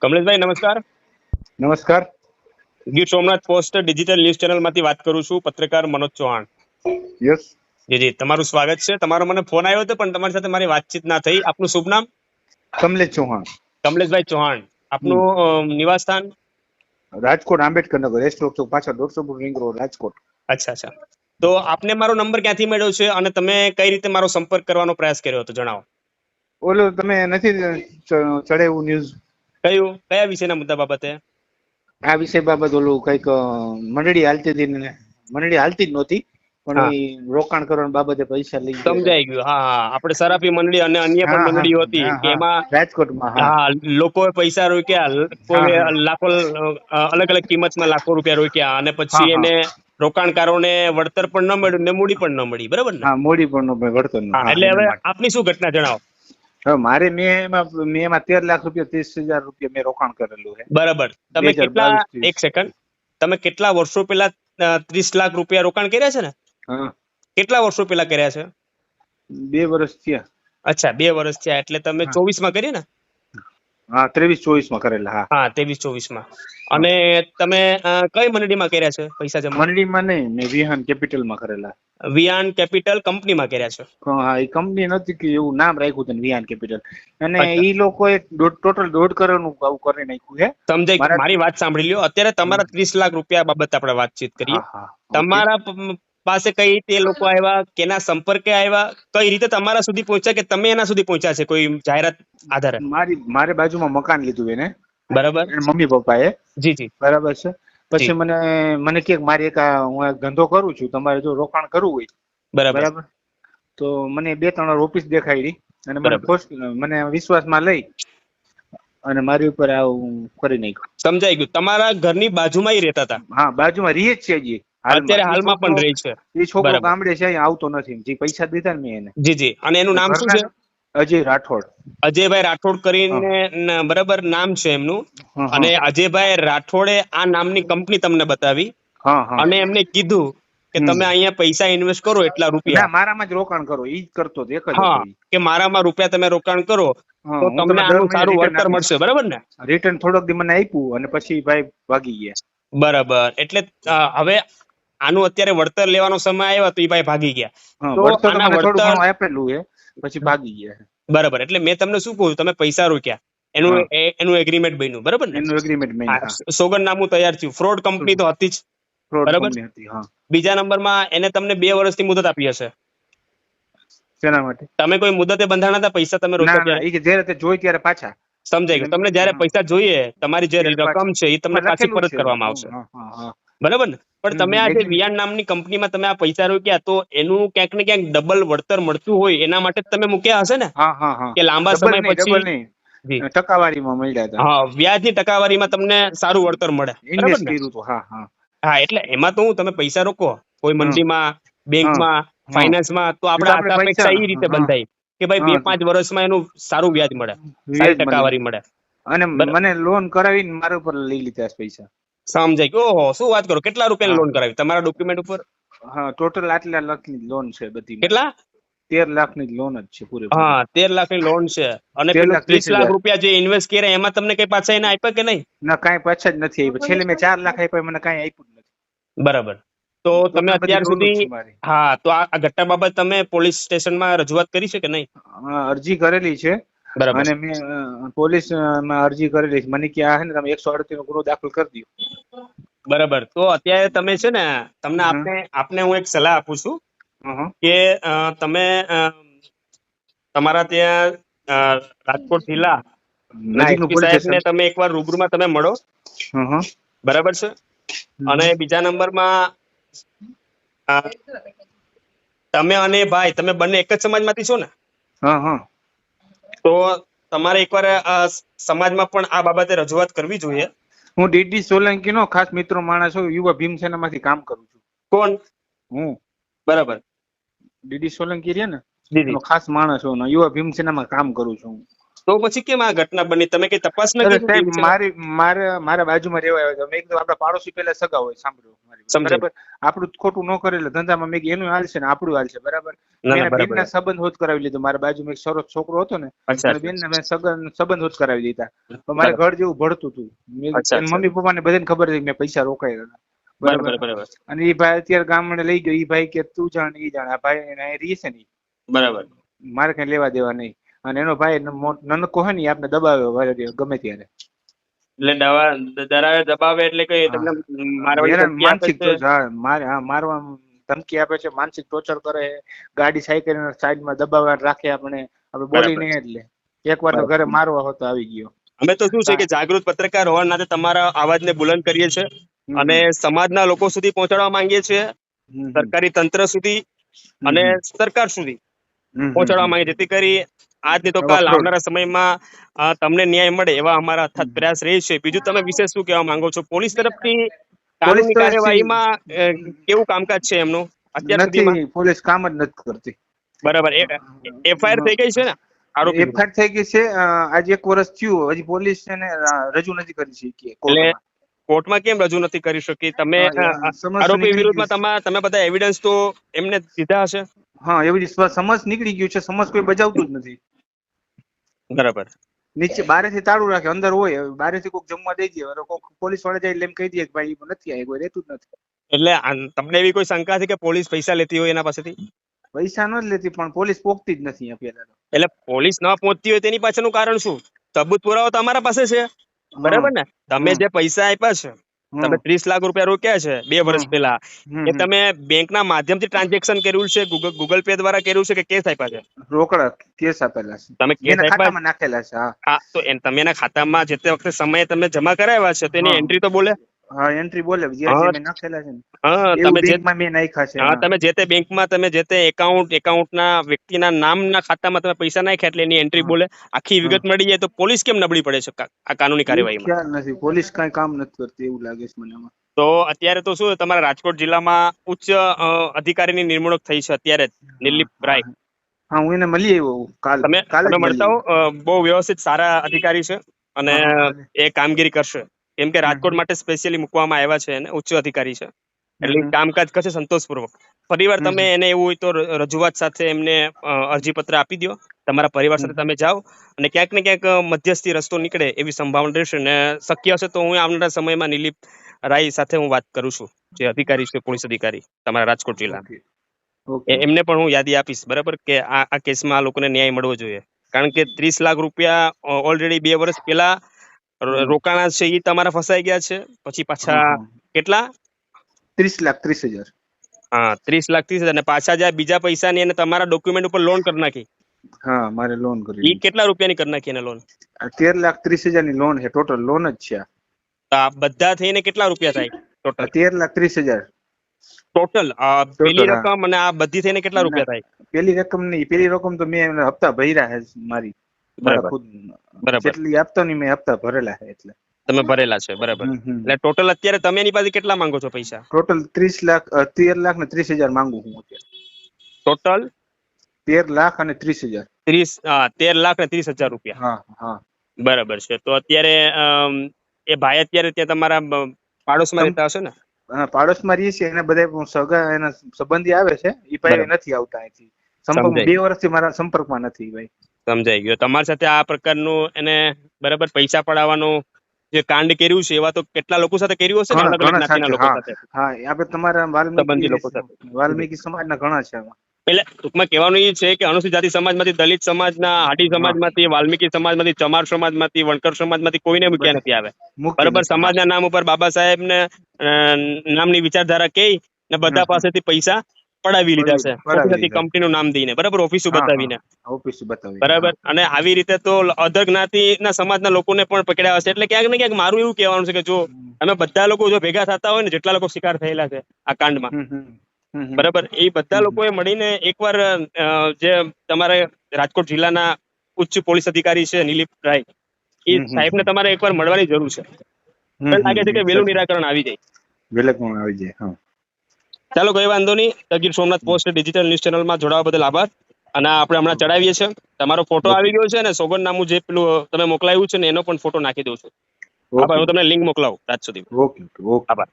કમલેશભાઈ નમસ્કાર. નમસ્કાર. Gir Somnath post digital news channel માંથી વાત કરું છું, પત્રકાર મનોજ ચૌહાણ. યસ. જી તમારું સ્વાગત છે. તમારો મને ફોન આવ્યો હતો પણ તમારી સાથે મારી વાતચીત ના થઈ. આપનું શુભ નામ? કમલેશ ચૌહાણ. કમલેશભાઈ ચૌહાણ. આપનું નિવાસ સ્થાન? રાજકોટ, આંબેડકર નગર, એસ ચોક પાછળ 150 ફૂટ રિંગ રોડ, રાજકોટ. અચ્છા. તો આપને મારો નંબર ક્યાંથી મળ્યો છે અને તમે કઈ રીતે મારો સંપર્ક કરવાનો પ્રયાસ કર્યો હતો, જણાવો. ઓલું તમે નથી ચડાવ્યું ન્યૂઝ? કયા વિષયના મુદ્દા બાબતે? આ વિષય બાબત ઓલું કઈક મંડળી હાલતી હતી ને, મંડળી હાલતી જ નહોતી પણ હા. એ રોકાણ કરવા બાબતે પૈસા લઈ ગયા. સમજાઈ ગયું. હા, આપણે સરાફી મંડળી અને અન્ય પણ મંડળીઓ હતી કે એમાં રાજકોટમાં. હા, લોકોએ પૈસા રોક્યા, કોઈ લાખો અલગ અલગ કિંમતમાં લાખો રૂપિયા રોક્યા અને પછી એને રોકાણકારોને વળતર પણ ન મળ્યું ને મૂડી પણ ન મળી, બરાબર ને? હા, મૂડી પણ વળતર. એટલે હવે આપની શું ઘટના, જણાવો. હવે મારે મેં એમાં 13 લાખ રૂપિયા 30,000 રૂપિયા મેં રોકાણ કરેલું છે. બરાબર. તમે કેટલા, એક સેકન્ડ, તમે કેટલા વર્ષો પહેલા 30 લાખ રૂપિયા રોકાણ કર્યા છે ને? હા. કેટલા વર્ષો પહેલા કર્યા છે? 2 વર્ષ થયા. અચ્છા, 2 વર્ષ થયા. એટલે તમે 24 માં કરી ને? હા, 23-24 માં કરેલા. હા, 23-24 માં. અને તમે કઈ મંડળીમાં કર્યા છે પૈસા જમા? મંડળીમાં નહીં, મેં વિહાન કેપિટલમાં કરેલા. વિયાન કેપિટલ કંપનીમાં કર્યા છે? હા, એ કંપની નથી કે એવું નામ રાખ્યું છે વિહાન કેપિટલ, અને એ લોકોએ ટોટલ 1.5 કરોડનું આવું કરી નાખ્યું છે. સમજાય. મારી વાત સાંભળી લ્યો. અત્યારે તમારા 30 લાખ રૂપિયા બાબત આપણે વાતચીત કરીએ. તમારા પાસે કઈ રીતે લોકો આવ્યા, કેના સંપર્કે આવ્યા, કઈ રીતે તમારા સુધી પહોંચ્યા કે તમે એના સુધી પહોંચ્યા છે કોઈ જાહેરાત આધારે? મારે બાજુમાં મકાન લીધું એને, બરાબર, મમ્મી પપ્પાએ. જી. બરાબર છે. પછી મને કે મારી હું એક ધંધો કરું છું, તમારે જો રોકાણ કરવું હોય, બરાબર, તો મને 2-3 ઓફિસ દેખાડી અને મને વિશ્વાસમાં લઈ અને મારી ઉપર આવું કરી નાખ્યું. સમજાઈ ગયું. તમારા ઘરની બાજુમાં રહેતા હતા? હા, બાજુમાં રહે જ છે હજી. અત્યારે હાલમાં પણ રહે છે? એ છોકરો ગામડે છે, અહીંયા આવતો નથી. જે પૈસા દીધા ને મેં એને. જી. અને એનું નામ શું છે? અજય રાઠોડ. અજયભાઈ રાઠોડ કરીને, બરાબર, નામ છે એમનું. અને અજયભાઈ રાઠોડે આ નામની કંપની તમને બતાવી અને એમને કીધું કે તમે અહીંયા પૈસા ઇન્વેસ્ટ કરો એટલા રૂપિયા, મારામાં જ રોકાણ કરો. ઈ જ કરતો હતો, એક જ હતો. કે મારામાં રૂપિયા તમે રોકાણ કરો તો તમને આનું સારું વળતર મળશે, બરાબર ને? રિટર્ન થોડોક દી મને આપ્યું અને પછી ભાઈ ભાગી ગયા. બરાબર. એટલે હવે આનું અત્યારે વળતર લેવાનો સમય આવ્યો તો એ ભાઈ ભાગી ગયા. વળતર આપેલું છે, પછી ભાગી ગયા. બરાબર. એટલે મેં તમને શું કહ્યું, તમે પૈસા રોક્યા, એનું એગ્રીમેન્ટ બન્યું, બરાબર ને? એનું એગ્રીમેન્ટ બન્યું, સોગંદનામું તૈયાર થયું. ફ્રોડ કંપની તો હતી જ, બરાબર. બીજા નંબરમાં એને તમને 2 વર્ષની મુદત આપી હશે. શેના માટે? તમે કોઈ મુદતે બંધાણા હતા? પૈસા તમે રોક્યા જ્યારે જોઈ ત્યારે પાછા. સમજાય ગયું. તમને જયારે પૈસા જોઈએ, તમારી જે રકમ છે એ તમને પાછી પરત કરવામાં આવશે, બરાબર ને? પણ તમે આ જે વિયાન નામની કંપનીમાં તમે આ પૈસા રોક્યા, તો એનું ક્યાંક ને ક્યાંક ડબલ વળતર મળતું હોય એના માટે તમે મૂક્યા હશે ને? કે લાંબા સમય પછી ટકાવારીમાં મળ્યા હતા. હા, વ્યાજની ટકાવારીમાં તમને સારું વળતર મળે, બરાબર ને? હા, એટલે એમાં તો તમે પૈસા રોકો કોઈ મંડીમાં, બેંકમાં, ફાઇનાન્સમાં, તો આપણે આશા અપેક્ષા એ રીતે બંધાય કે ભાઈ 2-5 વર્ષમાં એનું સારું વ્યાજ મળે, સારી ટકાવારી મળે. અને મને લોન કરાવીને મારા ઉપર લઈ લીધા પૈસા. સમજાય ગયું. ઓહો, શું વાત કરો! કેટલા રૂપિયાની લોન કરાવી તમારા ડોક્યુમેન્ટ ઉપર? હા, ટોટલ આટલા લાખની લોન છે બધી. કેટલા? 13 લાખની લોન જ છે પૂરી. હા, 13 લાખની લોન છે. અને 30 લાખ રૂપિયા જે ઇન્વેસ્ટ કર્યા એમાં તમને કઈ પાછા એને આપ્યા કે નહીં? ના, કઈ પાછા જ નથી આપ્યા. છેલ્લે મેં 4 લાખ આપ્યા, મને કઈ આપ્યું જ નથી. બરાબર. તો તમે અત્યાર સુધી, હા, તો આ ઘટના બાબત તમે પોલીસ સ્ટેશનમાં રજૂઆત કરી છે કે નહીં? અરજી કરેલી છે. અને મેં પોલીસમાં અરજી કરેલી છે. મને કે આ છે ને તમે 138 નો ગુનો દાખલ કરી દો. બરાબર. તો અત્યારે તમે છે ને, આપને હું એક સલાહ આપું છું કે તમે તમારા ત્યાં રાજકોટ જિલ્લા સાહેબને તમે એકવાર રૂબરૂમાં તમે મળો, બરાબર છે? અને બીજા નંબરમાં તમે અને ભાઈ, તમે બંને એક જ સમાજમાંથી છો ને? તો તમારે એકવાર સમાજમાં પણ આ બાબતે રજૂઆત કરવી જોઈએ. હું ડીડી સોલંકી નો ખાસ મિત્રો માણસ છું. યુવા ભીમસેના માંથી કામ કરું છું. કોણ? હું. બરાબર. ડીડી સોલંકી રહ્યા ને, એનો ખાસ માણસ છું. યુવા ભીમસેનામાં કામ કરું છું. તો પછી કેમ આ ઘટના બની? તમે કઈ તપાસ ન અરે કરી સાહેબ, એ વિશે? મારા બાજુમાં રહેવા આવ્યો હતો. મેં કીધું આપડા પાડોશી પેલા સગા હોય, સાંભળો મારી વાત, સમજાય. બરાબર? આપણું ખોટું ન કરે એટલે ધંધામાં મેં કીધું એનું હાલશે ને આપણું હાલશે, બરાબર? ના મેં ના એના બરાબર. બેનના સંબંધ હોત કરાવી લીધો. મારા બાજુમાં એક સરસ છોકરો હતો ને, અચ્છા એના અચ્છા બેનના મેં સંબંધ હોત કરાવી દીધા. પણ મારે બરાબર. ઘર જેવું ભળતું હતું. અચ્છા એના અચ્છા મમ્મી પપ્પાને બધાને ખબર હતી કે મેં પૈસા રોકાયા હતા, બરાબર? બરાબર બરાબર અને એ ભાઈ અત્યારે ગામડે લઈ ગયો. એ ભાઈ કે તું જાણ, એ જાણ. આ ભાઈ એને રહી છે ને, બરાબર. મારે કઈ લેવા દેવા નહીં. અને એનો ભાઈ નનકો હોય ને, એ આપણે દબાવે ગમે ત્યારે. એટલે ડરાવે દબાવે એટલે કે તમને મારવાની હેરાન ધમકી આપે માનસિક છે? મારવા ધમકી આપે છે, માનસિક ટોર્ચર કરે છે. ગાડી સાયકલ સાઈડમાં દબાવવા રાખે, આપણે બોલી બરાબર નહીં એટલે. એકવાર તો બરાબર. ઘરે મારવા હોતો આવી ગયો. અમે તો શું છે કે જાગૃત પત્રકાર હોવા નાતે તમારા અવાજને બુલંદ કરીએ છીએ અને સમાજના લોકો સુધી પહોંચાડવા માંગીએ છીએ, સરકારી તંત્ર સુધી અને સરકાર સુધી પહોંચાડવા માંગીએ, જેથી કરી આજની તો કાલ આવનારા સમયમાં તમને ન્યાય મળે એવા અમારા અથાગ પ્રયાસ રહે છે. બીજું તમે વિશેષ શું કહેવા માંગો છો? પોલીસ તરફથી પોલીસ કાનૂની તો કાર્યવાહીમાં કેવું કામકાજ છે એમનું અત્યાર સુધીમાં? નથી, પોલીસ કામ જ નથી કરતી. બરાબર. એફઆઈઆર થઈ ગઈ છે ને આરોપી વિરુદ્ધ? એફઆઈઆર થઈ ગઈ છે. આજે 1 વર્ષ થયું, હજી પોલીસ એને રજૂ નથી કરી શકી એટલે કોર્ટમાં. કોર્ટમાં કેમ રજૂ નથી કરી શકી? તમે સમજ આરોપી નીકળી ગયું વિરુદ્ધમાં તમે બધા એવિડન્સ તો એમને દીધા હશે? હા, એવી સમજ નીકળી ગયું છે. સમજ કોઈ બજાવતું જ નથી. બરાબર. નીચે બારેથી તાળું રાખે, અંદર હોય. બારેથી કોઈક જમવા દઈ દે, કોઈક પોલીસ વાળા જાય એટલે એમ કહી દે કે ભાઈ નથી, આ કોઈ રહેતું જ નથી. એટલે તમને એવી કોઈ શંકા છે કે પોલીસ પૈસા લેતી હોય એના પાસેથી? પૈસા ન જ લેતી, પણ પોલીસ પોકતી જ નથી પેલા. એટલે પોલીસ ન પહોંચતી હોય તેની પાછળનું કારણ શું? સબૂત પુરાવો તો અમારા પાસે છે, બરાબર ને? તમે જે પૈસા આપ્યા છે, તમે 30 લાખ રૂપિયા રોક્યા છે 2 વર્ષ પહેલા, એ તમે બેંકના માધ્યમથી ટ્રાન્ઝેક્શન કર્યું છે, ગૂગલ પે દ્વારા કર્યું છે કે કેશ આપ્યા છે? રોકડા કેસ આપેલા છે, તમે કેશ એના આપ્યા? ખાતામાં નાખેલા છે. હા, તો તમે એના ખાતામાં જે તે વખતે સમયે તમે જમા કરાવ્યા છે તો એની એન્ટ્રી તો બોલે. હા, એન્ટ્રી બોલે જે મેં નાખેલા છે ને, હા, એવું બેંકમાં મેં નાખ્યા છે. હા, તમે જે તે બેંકમાં તમે જે તે એકાઉન્ટના વ્યક્તિના નામના ખાતામાં તમે પૈસા નાખ્યા એટલે એની એન્ટ્રી બોલે. આખી વિગત મળી જાય તો પોલીસ કેમ નબળી પડે છે આ કાનૂની કાર્યવાહીમાં? ખ્યાલ નથી, પોલીસ કઈ કામ નથી કરતી એવું લાગે છે મને. તો અત્યારે તો શું તમારા રાજકોટ જિલ્લામાં ઉચ્ચ અધિકારીની નિમણૂક થઈ છે અત્યારે જ, નિલીપ રાય. હા, હું એને મળી આવ્યો કાલે જ મળતા હો. બહુ વ્યવસ્થિત સારા અધિકારી છે અને એ કામગીરી કરશે, કેમ કે રાજકોટ માટે સ્પેશિયલી મૂકવામાં આવ્યા છે અને ઉચ્ચ અધિકારી છે એટલે કામકાજ કરશે સંતોષપૂર્વક. પરિવાર તમે એને એવું હોય તો રજૂઆત સાથે એમને અરજીપત્ર આપી દો, તમારા પરિવાર સાથે તમે જાઓ અને ક્યાંક ને ક્યાંક મધ્યસ્થી રસ્તો નીકળે એવી સંભાવના રહેશે. અને શક્ય હશે તો હું આવનારા સમયમાં નિલીપ રાય સાથે હું વાત કરું છું, જે અધિકારી છે, પોલીસ અધિકારી તમારા રાજકોટ જિલ્લાના. એમને પણ હું યાદી આપીશ, બરાબર, કે આ કેસમાં આ લોકોને ન્યાય મળવો જોઈએ. કારણ કે 30 લાખ રૂપિયા ઓલરેડી 2 વર્ષ પહેલા રોકાણા છે એ તમારા ફસાઈ ગયા છે. પછી પાછા કેટલા? 30,30,000. હા, 30,30,000 અને પાછા જ્યાં બીજા પૈસાની અને તમારા ડોક્યુમેન્ટ ઉપર લોન કરી નાખી. હા, મારે લોન કરી. એ કેટલા રૂપિયાની કરી નાખી એને લોન? 13,30,000 ની લોન છે, ટોટલ લોન જ છે. આ બધા થઈને કેટલા રૂપિયા થાય ટોટલ? 13,30,000 ટોટલ પેલી રકમ અને આ બધી થઈને કેટલા રૂપિયા થાય? પેલી રકમ નહીં, પેલી રકમ તો મેં હપ્તા ભર્યા છે મારી, મારા ખુદ. જેટલી આપતો નહીં મેં હપ્તા ભરેલા છે એટલે. તમે ભરેલા છે, બરાબર. એટલે ટોટલ અત્યારે તમે એની પાસે કેટલા માંગો છો પૈસા? ટોટલ 13,30,000 માંગુ છું અત્યારે. ટોટલ 13,30,000. 13,30,000 રૂપિયા. હા હા, બરાબર છે. તો અત્યારે એ ભાઈ અત્યારે ત્યાં તમારા પાડોશમાં રહેતા હશે ને? હા, પાડોશમાં રહીએ છીએ. એના બધા સગા એના સંબંધી આવે છે, એ ભાઈ નથી આવતા અહીંથી. 2 વર્ષથી મારા સંપર્કમાં નથી ભાઈ. સમજાઈ ગયો. તમારી સાથે આ પ્રકારનું એને બરાબર પૈસા પડાવવાનું જે કાંડ કર્યું છે એવા તો કેટલા લોકો સાથે કર્યું હશે ને, અલગ અલગ જ્ઞાતિના લોકો સાથે. હા, આપણે તમારા વાલ્મીકી સમાજના ઘણા છે. એટલે ટૂંકમાં કહેવાનું એ છે કે અનુસૂચિત જાતિ સમાજમાંથી, દલિત સમાજના, હાટી સમાજમાંથી, વાલ્મીકી સમાજમાંથી, ચમાર સમાજમાંથી, વણકર સમાજમાંથી કોઈને મૂક્યા નથી આવે, બરાબર. સમાજના નામ ઉપર બાબા સાહેબ ને નામની વિચારધારા કહી ને બધા પાસેથી પૈસા પડાવી લીધા છે, ખોટી કંપનીનું નામ દઈને, બરાબર, ઓફિસો બતાવીને, બરાબર. અને આવી રીતે તો અધર જ્ઞાતિના સમાજના લોકોને પણ પકડ્યા હશે. એટલે ક્યાંક ને ક્યાંક મારું એવું કહેવાનું છે કે જો અમે બધા લોકો જો ભેગા થતા હોય ને, જેટલા લોકો શિકાર થયેલા છે આ કાંડમાં, બરાબર, એ બધા લોકોએ મળીને એકવાર જે તમારે રાજકોટ જિલ્લાના ઉચ્ચ પોલીસ અધિકારી છે નિલીપ રાય, એ સાહેબને તમારે એકવાર મળવાની જરૂર છે. લાગે છે કે વહેલું નિરાકરણ આવી જાય. ચાલો, કોઈ વાંધો નહીં. તગીર સોમનાથ પોસ્ટ ડિજિટલ ન્યૂઝ ચેનલમાં જોડાવા બદલ આભાર. અને આપણે હમણાં ચડાવીએ છીએ. તમારો ફોટો આવી ગયો છે ને સોગંદનામું જે પેલું તમે મોકલાવ્યું છે ને એનો પણ ફોટો નાખી દઉં છું. આભાર, હું તમને લિંક મોકલાવું રાત સુધી. ઓકે. આભાર.